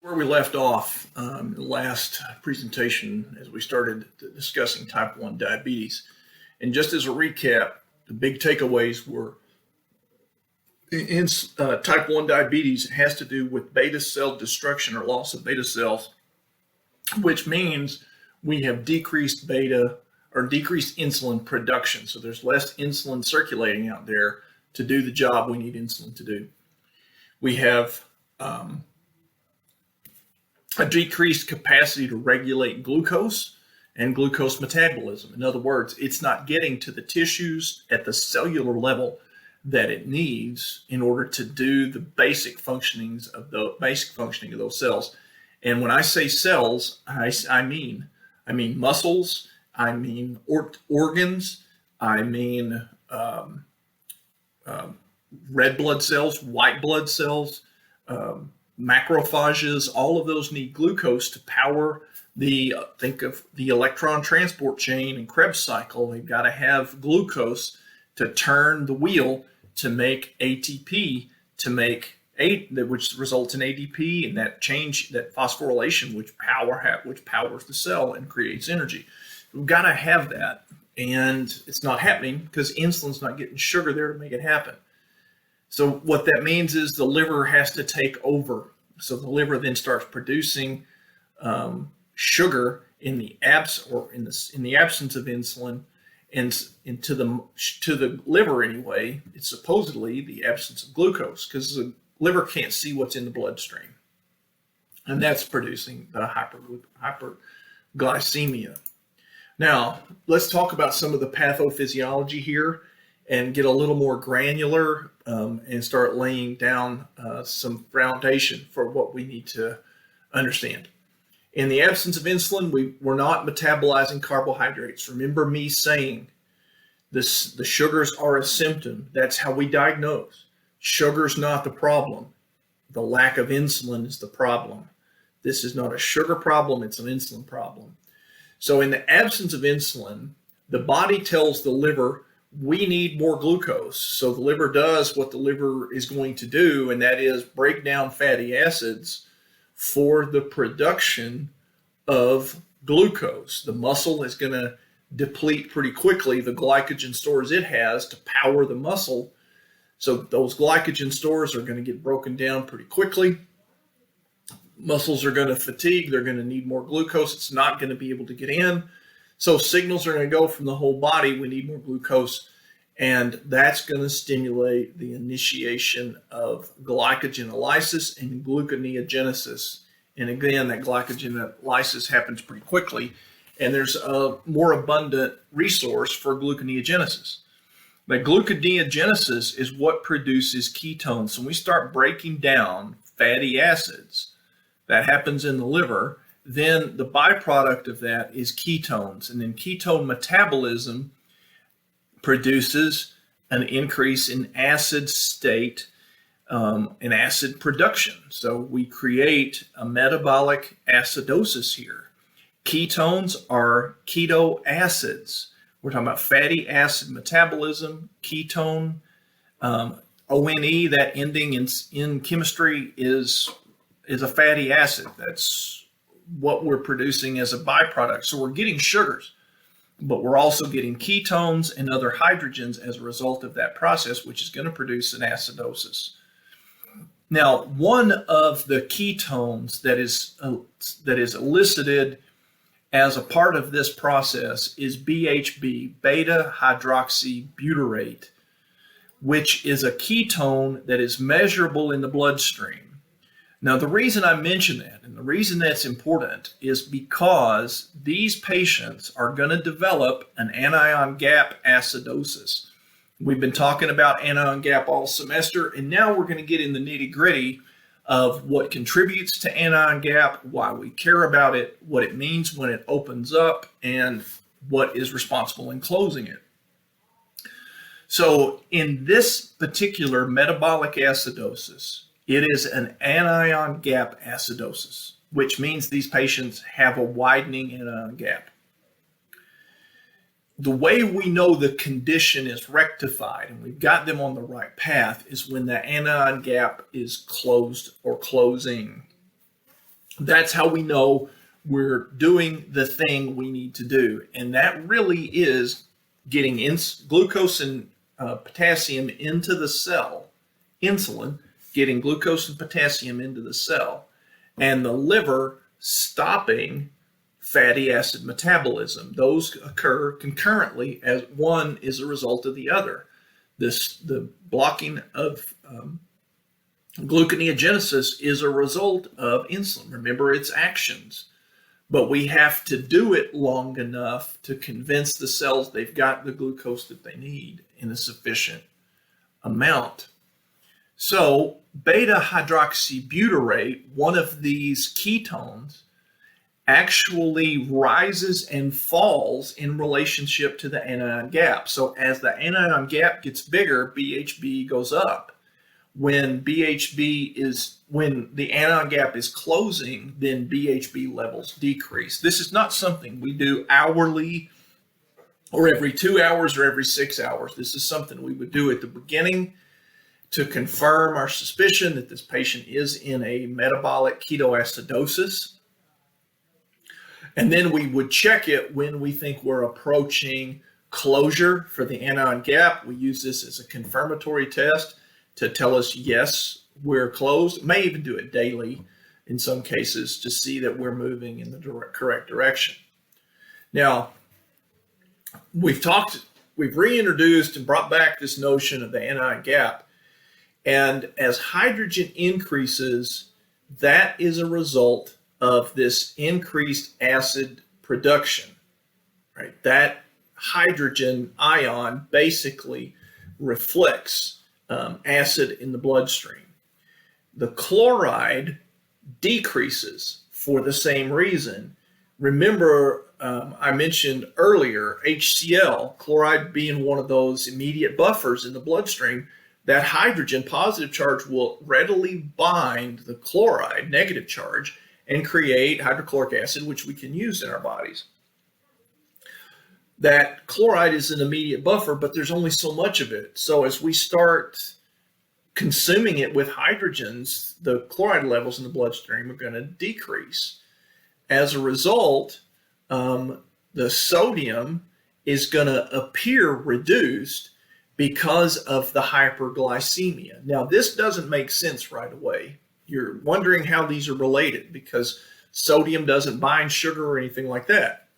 Where we left off in the last presentation as we started discussing type 1 diabetes. And just as a recap, the big takeaways were in type 1 diabetes has to do with beta cell destruction or loss of beta cells, which means we have decreased beta or decreased insulin production. So there's less insulin circulating out there to do the job we need insulin to do. We have a decreased capacity to regulate glucose and glucose metabolism. In other words, it's not getting to the tissues at the cellular level that it needs in order to do the basic functioning of those cells. And when I say cells, I mean muscles, I mean organs, I mean red blood cells, white blood cells, macrophages. All of those need glucose to power think of the electron transport chain and Krebs cycle. They've got to have glucose to turn the wheel to make ATP, which results in ADP, and that phosphorylation, which powers the cell and creates energy. We've got to have that, and it's not happening because insulin's not getting sugar there to make it happen. So what that means is the liver has to take over. So the liver then starts producing sugar in the absence of insulin, and to the liver anyway, it's supposedly the absence of glucose because the liver can't see what's in the bloodstream, and that's producing the hyperglycemia. Now let's talk about some of the pathophysiology here and get a little more granular and start laying down some foundation for what we need to understand. In the absence of insulin, we're not metabolizing carbohydrates. Remember me saying this: the sugars are a symptom. That's how we diagnose. Sugar's not the problem. The lack of insulin is the problem. This is not a sugar problem, it's an insulin problem. So in the absence of insulin, the body tells the liver, we need more glucose. So the liver does what the liver is going to do, and that is break down fatty acids for the production of glucose. The muscle is going to deplete pretty quickly the glycogen stores it has to power the muscle. So those glycogen stores are going to get broken down pretty quickly. Muscles are going to fatigue. They're going to need more glucose. It's not going to be able to get in. So signals are going to go from the whole body. We need more glucose. And that's going to stimulate the initiation of glycogenolysis and gluconeogenesis. And again, that glycogenolysis happens pretty quickly. And there's a more abundant resource for gluconeogenesis. But gluconeogenesis is what produces ketones. So when we start breaking down fatty acids, that happens in the liver, then the byproduct of that is ketones. And then ketone metabolism produces an increase in acid state and acid production. So we create a metabolic acidosis here. Ketones are keto acids. We're talking about fatty acid metabolism, ketone, ONE, that ending in chemistry is a fatty acid. That's what we're producing as a byproduct. So we're getting sugars, but we're also getting ketones and other hydrogens as a result of that process, which is going to produce an acidosis. Now, one of the ketones that is elicited as a part of this process is BHB, beta hydroxybutyrate, which is a ketone that is measurable in the bloodstream. Now, the reason I mention that and the reason that's important is because these patients are going to develop an anion gap acidosis. We've been talking about anion gap all semester, and now we're going to get in the nitty-gritty of what contributes to anion gap, why we care about it, what it means when it opens up, and what is responsible in closing it. So in this particular metabolic acidosis, it is an anion gap acidosis, which means these patients have a widening anion gap. The way we know the condition is rectified and we've got them on the right path is when the anion gap is closed or closing. That's how we know we're doing the thing we need to do. And that really is getting glucose and potassium into the cell, insulin, getting glucose and potassium into the cell, and the liver stopping fatty acid metabolism. Those occur concurrently, as one is a result of the other. The blocking of gluconeogenesis is a result of insulin. Remember its actions, but we have to do it long enough to convince the cells they've got the glucose that they need in a sufficient amount. So beta hydroxybutyrate, one of these ketones, actually rises and falls in relationship to the anion gap. So as the anion gap gets bigger, BHB goes up. When when the anion gap is closing, then BHB levels decrease. This is not something we do hourly or every 2 hours or every 6 hours. This is something we would do at the beginning to confirm our suspicion that this patient is in a metabolic ketoacidosis. And then we would check it when we think we're approaching closure for the anion gap. We use this as a confirmatory test to tell us, yes, we're closed. May even do it daily in some cases to see that we're moving in the correct direction. Now, we've reintroduced and brought back this notion of the anion gap. And as hydrogen increases, that is a result of this increased acid production, right? That hydrogen ion basically reflects acid in the bloodstream. The chloride decreases for the same reason. Remember, I mentioned earlier, HCl, chloride being one of those immediate buffers in the bloodstream. That hydrogen positive charge will readily bind the chloride negative charge and create hydrochloric acid, which we can use in our bodies. That chloride is an immediate buffer, but there's only so much of it. So as we start consuming it with hydrogens, the chloride levels in the bloodstream are going to decrease. As a result, the sodium is going to appear reduced because of the hyperglycemia. Now, this doesn't make sense right away. You're wondering how these are related because sodium doesn't bind sugar or anything like that.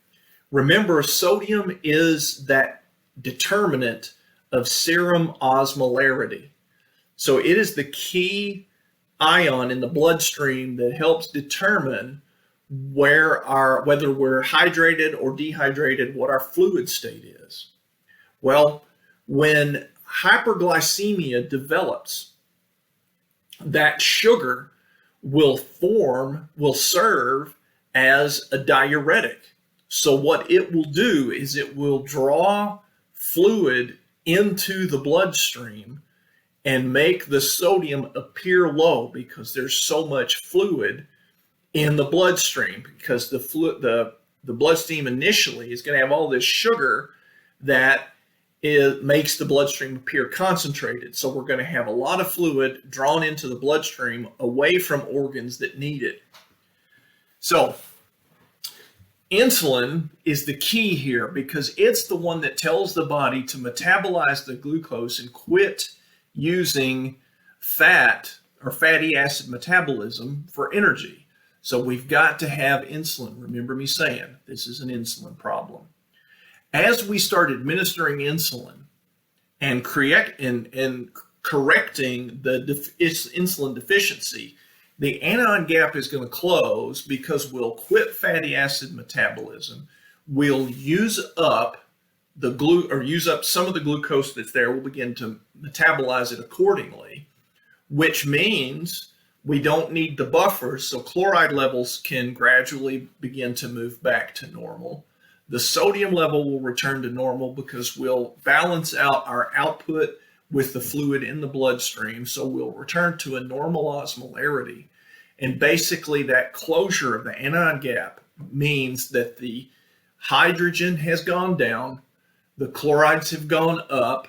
Remember, sodium is that determinant of serum osmolarity. So it is the key ion in the bloodstream that helps determine whether we're hydrated or dehydrated, what our fluid state is. Well, when hyperglycemia develops, that sugar will serve as a diuretic. So what it will do is it will draw fluid into the bloodstream and make the sodium appear low because there's so much fluid in the bloodstream, because the bloodstream initially is going to have all this sugar that it makes the bloodstream appear concentrated. So we're going to have a lot of fluid drawn into the bloodstream away from organs that need it. So insulin is the key here because it's the one that tells the body to metabolize the glucose and quit using fat or fatty acid metabolism for energy. So we've got to have insulin. Remember me saying this is an insulin problem. As we start administering insulin and correcting the insulin deficiency, the anion gap is going to close because we'll quit fatty acid metabolism. We'll use up use up some of the glucose that's there. We'll begin to metabolize it accordingly, which means we don't need the buffers, so chloride levels can gradually begin to move back to normal. The sodium level will return to normal because we'll balance out our output with the fluid in the bloodstream, so we'll return to a normal osmolarity. And basically that closure of the anion gap means that the hydrogen has gone down, the chlorides have gone up,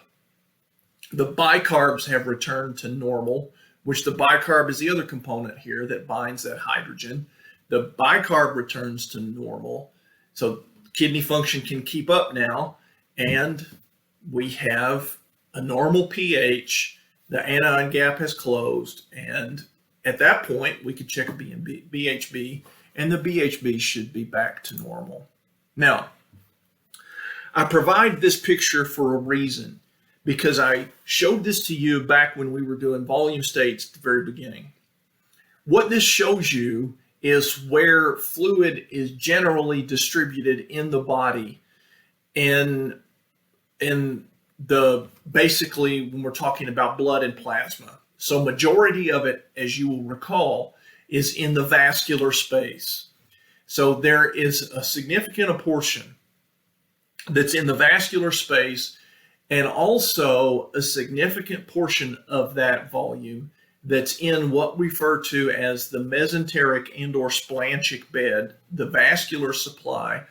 the bicarbs have returned to normal, which the bicarb is the other component here that binds that hydrogen. The bicarb returns to normal. So kidney function can keep up now, and we have a normal pH. The anion gap has closed, and at that point, we could check a BHB, and the BHB should be back to normal. Now, I provide this picture for a reason, because I showed this to you back when we were doing volume states at the very beginning. What this shows you is where fluid is generally distributed in the body in the basically when we're talking about blood and plasma. So majority of it, as you will recall, is in the vascular space. So there is a significant portion that's in the vascular space, and also a significant portion of that volume that's in what we refer to as the mesenteric and or splanchnic bed, the vascular supply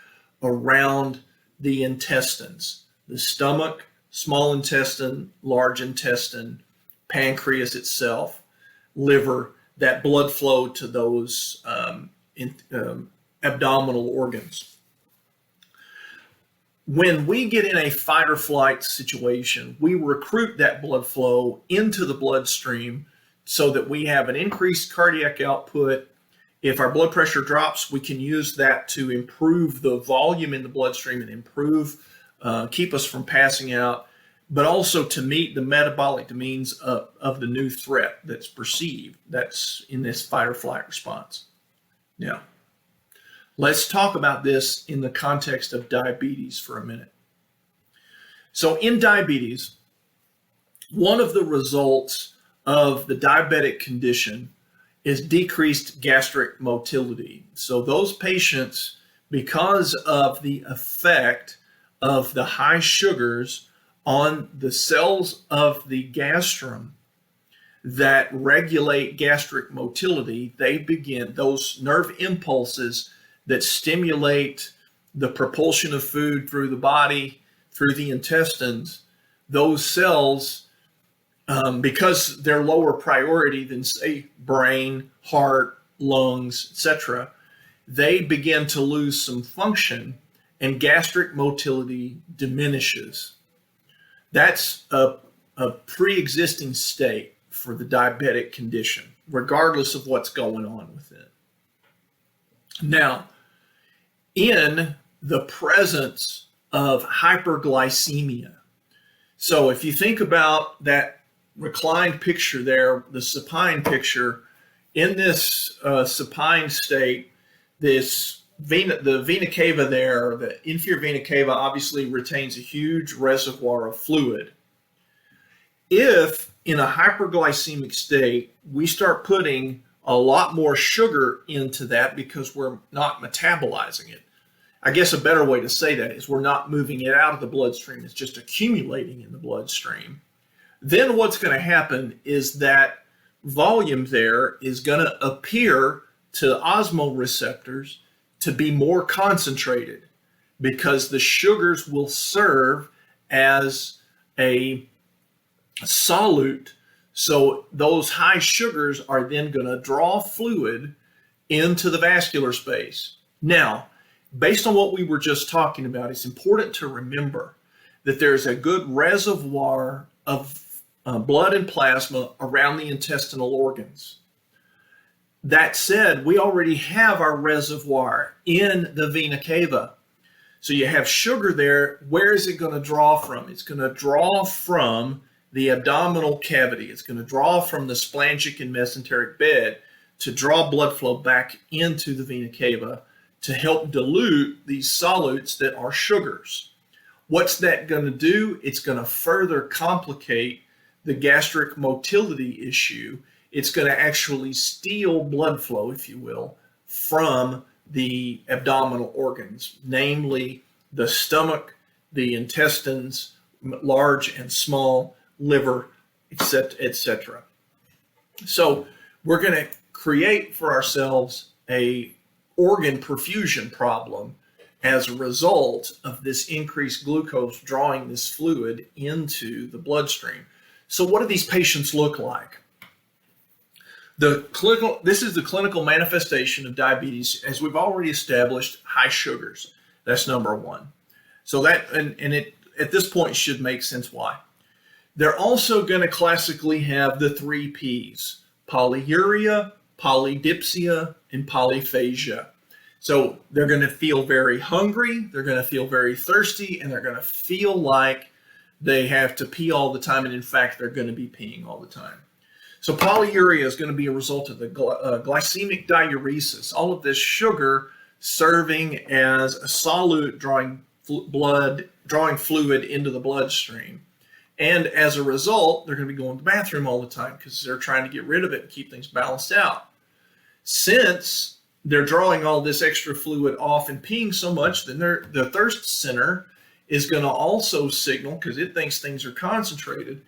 around the intestines, the stomach, small intestine, large intestine, pancreas itself, liver, that blood flow to those abdominal organs. When we get in a fight or flight situation, we recruit that blood flow into the bloodstream so that we have an increased cardiac output. If our blood pressure drops, we can use that to improve the volume in the bloodstream and keep us from passing out, but also to meet the metabolic demands of the new threat that's perceived, that's in this fight or flight response. Now, let's talk about this in the context of diabetes for a minute. So in diabetes, one of the results of the diabetic condition is decreased gastric motility. So those patients, because of the effect of the high sugars on the cells of the gastrum that regulate gastric motility, they begin, those nerve impulses that stimulate the propulsion of food through the body, through the intestines, those cells, because they're lower priority than, say, brain, heart, lungs, etc., they begin to lose some function and gastric motility diminishes. That's a pre-existing state for the diabetic condition, regardless of what's going on with it. Now, in the presence of hyperglycemia, so if you think about that reclined picture there, the supine picture, in this supine state, the vena cava there, the inferior vena cava, obviously retains a huge reservoir of fluid. If in a hyperglycemic state, we start putting a lot more sugar into that because we're not metabolizing it. I guess a better way to say that is we're not moving it out of the bloodstream, it's just accumulating in the bloodstream. Then what's going to happen is that volume there is going to appear to osmoreceptors to be more concentrated because the sugars will serve as a solute. So those high sugars are then going to draw fluid into the vascular space. Now, based on what we were just talking about, it's important to remember that there's a good reservoir of blood and plasma around the intestinal organs. That said, we already have our reservoir in the vena cava. So you have sugar there. Where is it going to draw from? It's going to draw from the abdominal cavity. It's going to draw from the splanchnic and mesenteric bed to draw blood flow back into the vena cava to help dilute these solutes that are sugars. What's that going to do? It's going to further complicate the gastric motility issue. It's going to actually steal blood flow, if you will, from the abdominal organs, namely the stomach, the intestines, large and small, liver, etc. So we're going to create for ourselves a organ perfusion problem as a result of this increased glucose drawing this fluid into the bloodstream. So what do these patients look like? This is the clinical manifestation of diabetes, as we've already established. High sugars. That's number one. So that and it at this point should make sense why. They're also going to classically have the three P's: polyuria, polydipsia, and polyphagia. So they're going to feel very hungry, they're going to feel very thirsty, and they're going to feel like they have to pee all the time. And in fact, they're going to be peeing all the time. So polyuria is going to be a result of the glycemic diuresis, all of this sugar serving as a solute drawing fluid into the bloodstream. And as a result, they're going to be going to the bathroom all the time because they're trying to get rid of it and keep things balanced out. Since they're drawing all this extra fluid off and peeing so much, then the thirst center is going to also signal, because it thinks things are concentrated,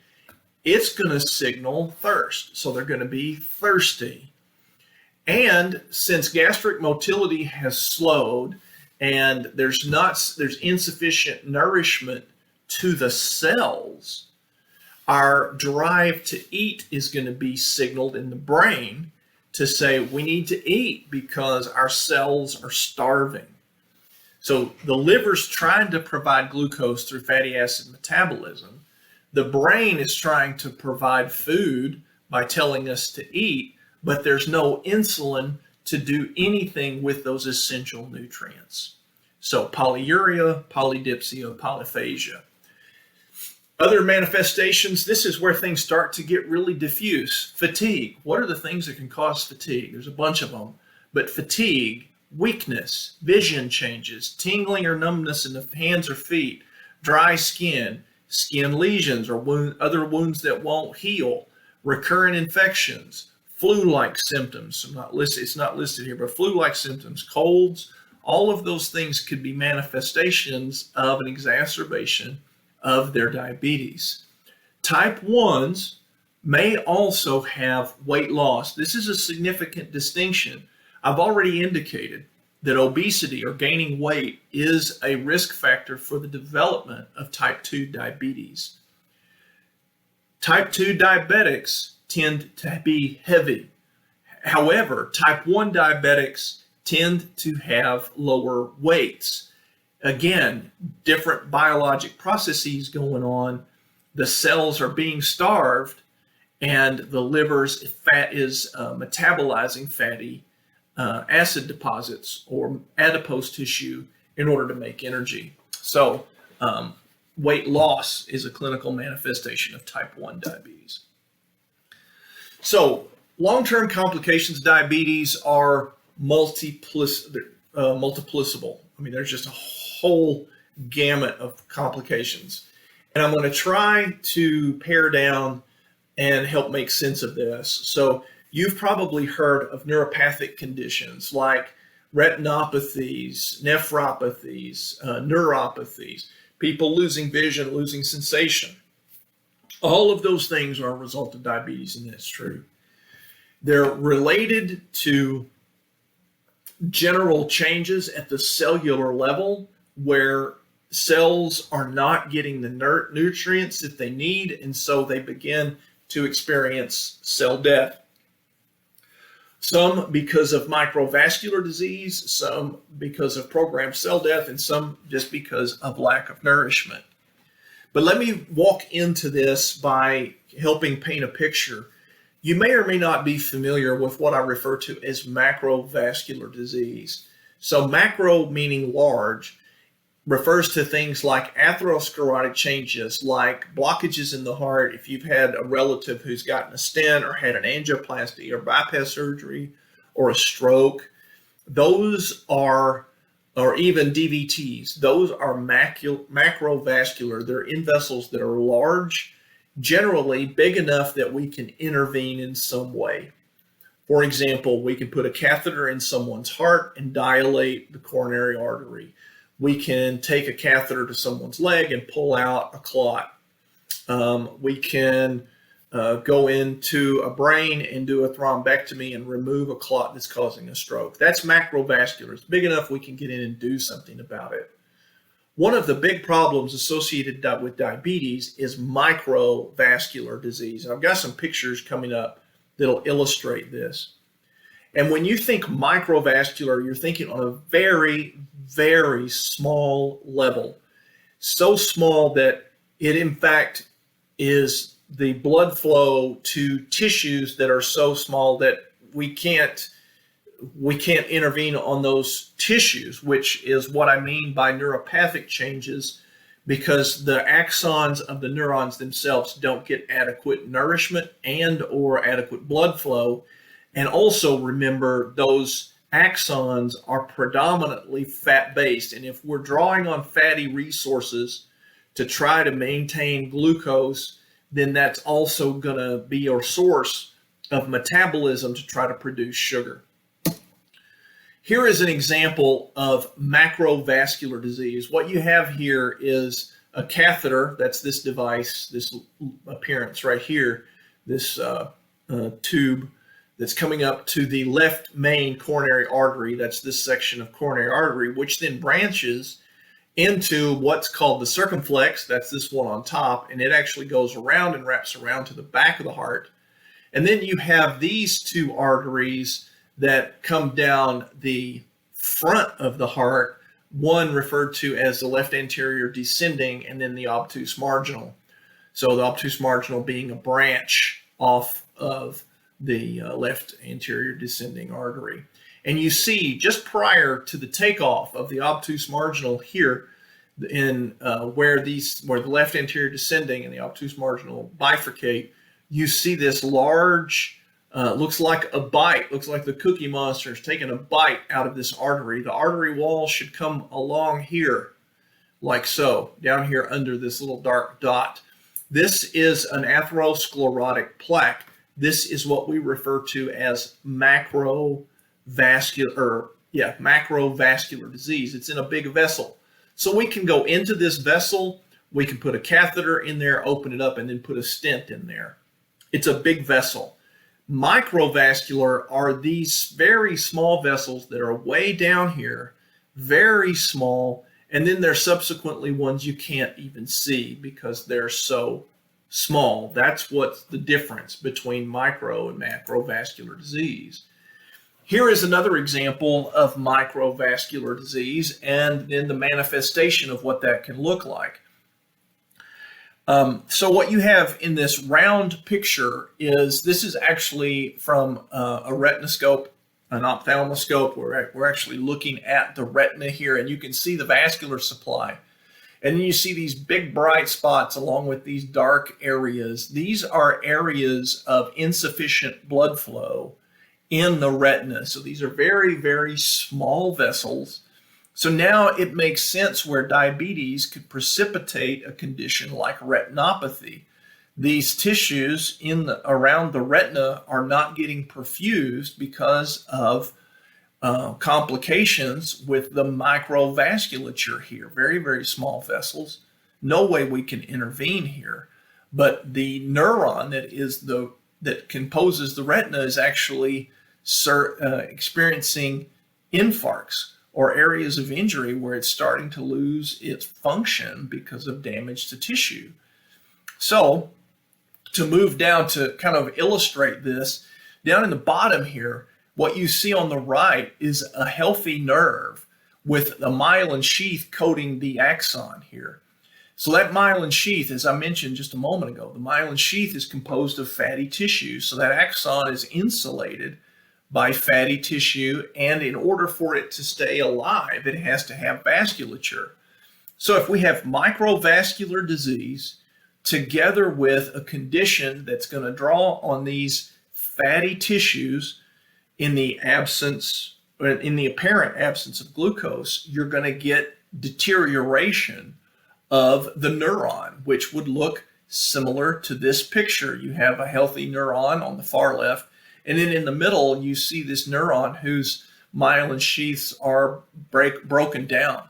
it's going to signal thirst. So they're going to be thirsty. And since gastric motility has slowed and there's insufficient nourishment to the cells, our drive to eat is going to be signaled in the brain to say we need to eat because our cells are starving. So the liver's trying to provide glucose through fatty acid metabolism. The brain is trying to provide food by telling us to eat, but there's no insulin to do anything with those essential nutrients. So polyuria, polydipsia, polyphagia. Other manifestations, this is where things start to get really diffuse. Fatigue. What are the things that can cause fatigue? There's a bunch of them. But fatigue, weakness, vision changes, tingling or numbness in the hands or feet, dry skin, skin lesions or other wounds that won't heal, recurrent infections, flu-like symptoms. It's not listed here, but flu-like symptoms, colds, all of those things could be manifestations of an exacerbation of their diabetes. Type 1s may also have weight loss. This is a significant distinction. I've already indicated that obesity or gaining weight is a risk factor for the development of type 2 diabetes. Type 2 diabetics tend to be heavy. However, type 1 diabetics tend to have lower weights. Again, different biologic processes going on. The cells are being starved, and the liver's fat is metabolizing fatty acid deposits or adipose tissue in order to make energy. So weight loss is a clinical manifestation of type 1 diabetes. So long-term complications of diabetes are multiplicable. I mean, there's just a whole gamut of complications. And I'm going to try to pare down and help make sense of this. So you've probably heard of neuropathic conditions like retinopathies, nephropathies, neuropathies, people losing vision, losing sensation. All of those things are a result of diabetes, and that's true. They're related to general changes at the cellular level where cells are not getting the nutrients that they need, and so they begin to experience cell death. Some because of microvascular disease, some because of programmed cell death, and some just because of lack of nourishment. But let me walk into this by helping paint a picture. You may or may not be familiar with what I refer to as macrovascular disease. So macro meaning large refers to things like atherosclerotic changes, like blockages in the heart. If you've had a relative who's gotten a stent or had an angioplasty or bypass surgery or a stroke, those are, or even DVTs, those are macrovascular. They're in vessels that are large, generally big enough that we can intervene in some way. For example, we can put a catheter in someone's heart and dilate the coronary artery. We can take a catheter to someone's leg and pull out a clot. We can go into a brain and do a thrombectomy and remove a clot that's causing a stroke. That's macrovascular. It's big enough we can get in and do something about it. One of the big problems associated with diabetes is microvascular disease. And I've got some pictures coming up that'll illustrate this. And when you think microvascular, you're thinking on a very, very small level. So small that it, in fact, is the blood flow to tissues that are so small that we can't intervene on those tissues, which is what I mean by neuropathic changes, because the axons of the neurons themselves don't get adequate nourishment and or adequate blood flow. And also remember, those axons are predominantly fat-based. And if we're drawing on fatty resources to try to maintain glucose, then that's also going to be our source of metabolism to try to produce sugar. Here is an example of macrovascular disease. What you have here is a catheter. That's this device, this appearance right here, this tube that's coming up to the left main coronary artery. That's this section of coronary artery, which then branches into what's called the circumflex. That's this one on top, and it actually goes around and wraps around to the back of the heart. And then you have these two arteries that come down the front of the heart, one referred to as the left anterior descending, and then the obtuse marginal. So the obtuse marginal being a branch off of the left anterior descending artery. And you see just prior to the takeoff of the obtuse marginal here, in where the left anterior descending and the obtuse marginal bifurcate, you see this large, looks like a bite, looks like the Cookie Monster is taking a bite out of this artery. The artery wall should come along here, like so, down here under this little dark dot. This is an atherosclerotic plaque. This is what we refer to as macrovascular disease. It's in a big vessel. So we can go into this vessel, we can put a catheter in there, open it up, and then put a stent in there. It's a big vessel. Microvascular are these very small vessels that are way down here, very small, and then there's subsequently ones you can't even see because they're so small. That's what's the difference between micro and macrovascular disease. Here is another example of microvascular disease and then the manifestation of what that can look like. So what you have in this round picture is, this is actually from a retinoscope, an ophthalmoscope. We're actually looking at the retina here, and you can see the vascular supply. And then you see these big bright spots along with these dark areas. These are areas of insufficient blood flow in the retina. So these are very, very small vessels. So now it makes sense where diabetes could precipitate a condition like retinopathy. These tissues around the retina are not getting perfused because of complications with the microvasculature here. Very, very small vessels. No way we can intervene here. But the neuron that composes the retina is actually experiencing infarcts or areas of injury where it's starting to lose its function because of damage to tissue. So to move down to kind of illustrate this, down in the bottom here, what you see on the right is a healthy nerve with a myelin sheath coating the axon here. So that myelin sheath, as I mentioned just a moment ago, the myelin sheath is composed of fatty tissue. So that axon is insulated by fatty tissue, and in order for it to stay alive, it has to have vasculature. So if we have microvascular disease together with a condition that's going to draw on these fatty tissues in the absence, or in the apparent absence of glucose, you're going to get deterioration of the neuron, which would look similar to this picture. You have a healthy neuron on the far left, and then in the middle, you see this neuron whose myelin sheaths are broken down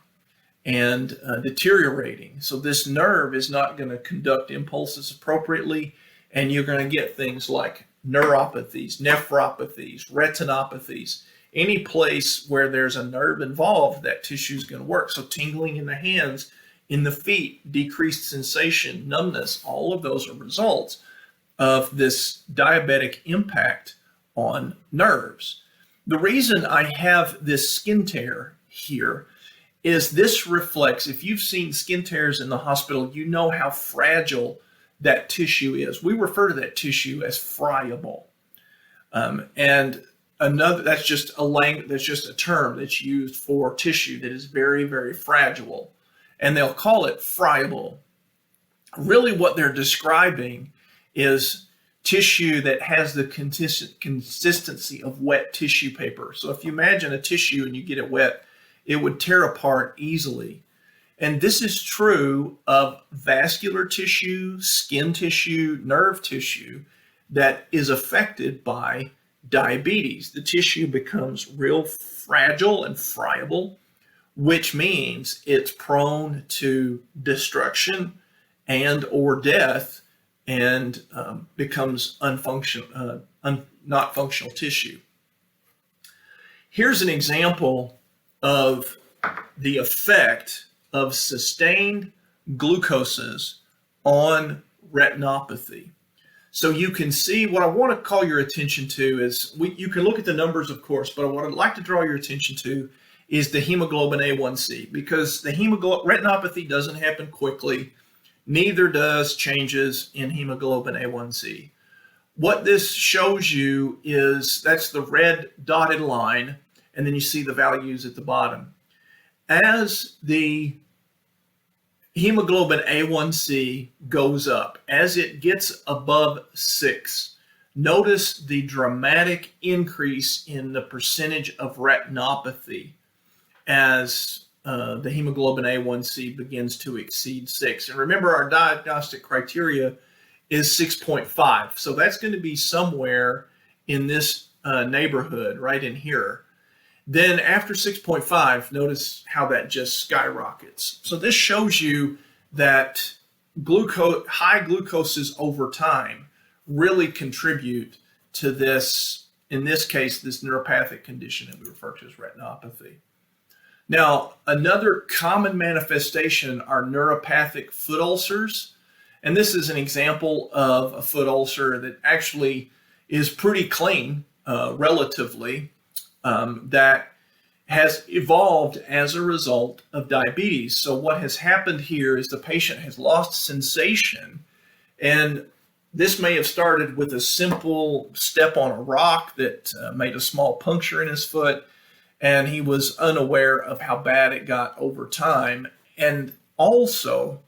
and deteriorating. So this nerve is not going to conduct impulses appropriately, and you're going to get things like neuropathies, nephropathies, retinopathies. Any place where there's a nerve involved, that tissue is going to work. So tingling in the hands, in the feet, decreased sensation, numbness, all of those are results of this diabetic impact on nerves. The reason I have this skin tear here is this reflects, if you've seen skin tears in the hospital, you know how fragile that tissue is. We refer to that tissue as friable. And another, that's just a term that's used for tissue that is very, very fragile. And they'll call it friable. Really what they're describing is tissue that has the consistency of wet tissue paper. So if you imagine a tissue and you get it wet, it would tear apart easily. And this is true of vascular tissue, skin tissue, nerve tissue that is affected by diabetes. The tissue becomes real fragile and friable, which means it's prone to destruction and or death, and becomes not functional tissue. Here's an example of the effect of sustained glucoses on retinopathy. So you can see, what I want to call your attention to is, you can look at the numbers, of course, but what I'd like to draw your attention to is the hemoglobin A1C, because the retinopathy doesn't happen quickly. Neither does changes in hemoglobin A1C. What this shows you is, that's the red dotted line, and then you see the values at the bottom. As the hemoglobin A1C goes up, as it gets above 6, notice the dramatic increase in the percentage of retinopathy as the hemoglobin A1C begins to exceed 6. And remember, our diagnostic criteria is 6.5. So that's going to be somewhere in this neighborhood, right in here. Then after 6.5, notice how that just skyrockets. So this shows you that high glucoses over time really contribute to this, in this case, this neuropathic condition that we refer to as retinopathy. Now, another common manifestation are neuropathic foot ulcers. And this is an example of a foot ulcer that actually is pretty clean, relatively, that has evolved as a result of diabetes. So what has happened here is the patient has lost sensation, and this may have started with a simple step on a rock that made a small puncture in his foot, and he was unaware of how bad it got over time. And also,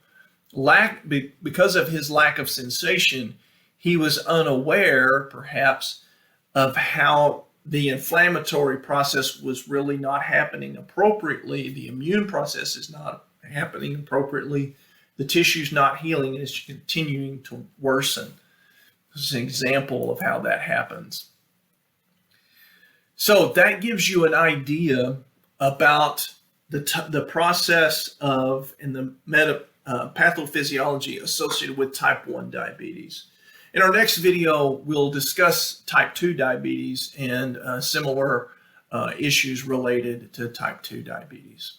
because of his lack of sensation, he was unaware, perhaps, of how the inflammatory process was really not happening appropriately. The immune process is not happening appropriately. The tissue's not healing, and it's continuing to worsen. This is an example of how that happens. So that gives you an idea about the process of, and the pathophysiology associated with type 1 diabetes. In our next video, we'll discuss type 2 diabetes and similar issues related to type 2 diabetes.